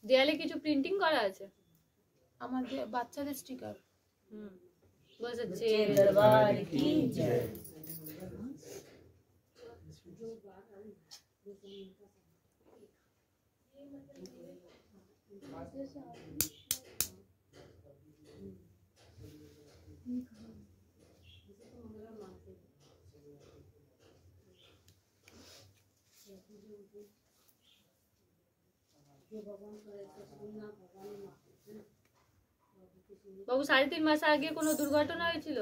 দেয়ালে কিছু প্রিন্টিং করা আছে আমাদের বাচ্চাদের স্টিকার। বসাচ্ছে दरबार की जय। বাবু 3.5 মাস আগে কোনো দুর্ঘটনা হয়েছিল?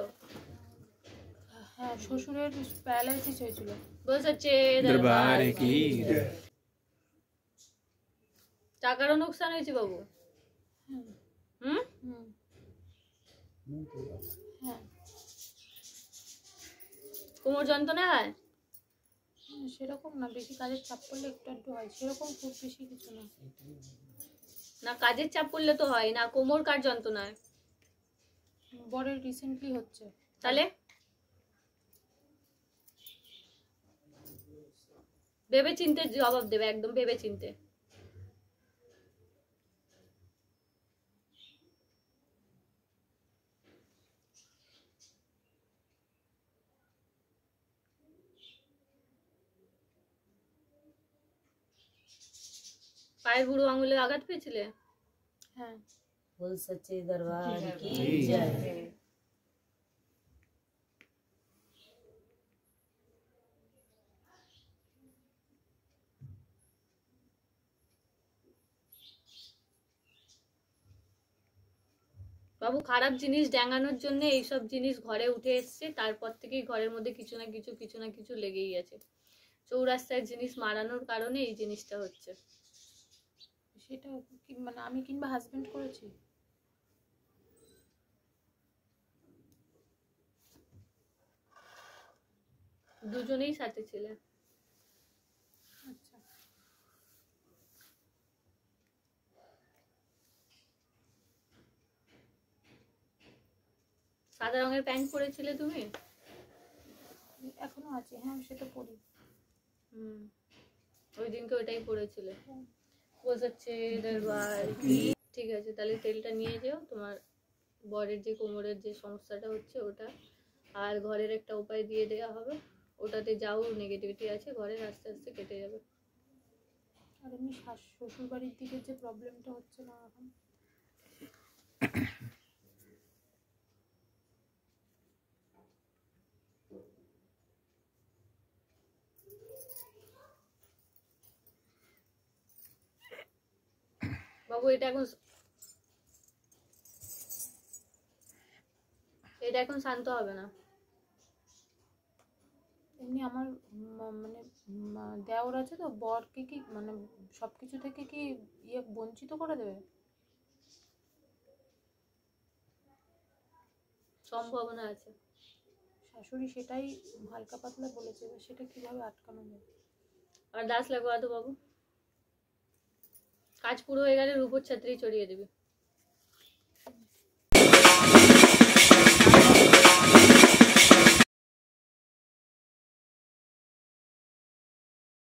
হ্যাঁ, শ্বশুরের প্যারালাইসিস হয়েছিল। বসাচ্ছে दरबार की जय। টাকারও নোকসান হয়েছে বাবু? হুম হ্যাঁ, কোমর যন্ত্রণা হয়? সেরকম না, বেশি কাজের চাপ পড়লে একটু একটু হয়, সেরকম খুব বেশি কিছু না। না কাজের চাপ পড়লে তো হয় না, কোমর কার যন্ত্রণা? বরের রিসেন্টলি হচ্ছে। তাহলে ভেবে চিনতে জবাব দেবে, একদম ভেবে চিনতে। পায়ের বুড়ো আঙুলে আঘাত পেয়েছিলে? হ্যাঁ। बोल सच्चे दरबार की जय। বাবু খারাপ জিনিস ড্যাঙানোর জন্য এইসব জিনিস ঘরে উঠে এসছে, তারপর থেকেই ঘরের মধ্যে কিছু না কিছু লেগেই আছে। চৌরাস্তায় জিনিস মারানোর কারণে এই জিনিসটা হচ্ছে। সেটা কি মানে আমি কিংবা হাজবেন্ড করেছি? দুজনেই সাথে ছিলে। আচ্ছা। সাদা রঙের প্যান্ট পরেছিলে তুমি? এখনো আছে, হ্যাঁ সেটা পরি। ওই দিনকে ওইটাই পরেছিলে। বসাচ্ছে দরবার। ঠিক আছে, তাহলে তেলটা নিয়ে যেও, তোমার বরের যে কোমরের যে সমস্যাটা হচ্ছে ওটা, আর ঘরের একটা উপায় দিয়ে দেওয়া হবে, ওটাতে যাও নেগেটিভিটি আছে ঘরের, আস্তে আস্তে কেটে যাবে। আর এমনি শ্বশুর বাড়ির দিকে যে প্রবলেমটা হচ্ছে না এখন, বাবু এটা এখন শান্ত হবে না। এমনি আমার মানে দেওর আছে তো, বরকে কি মানে সবকিছু থেকে কি বঞ্চিত করে দেবে? সম্ভাবনা আছে। শাশুড়ি সেটাই হালকা পাতলা বলেছে, সেটা কিভাবে আটকানো যায়? আর দাস লাগোয়া তো বাবু, কাজ পুরো হয়ে গেলে রূপোর ছাত্রী চড়িয়ে দিবি।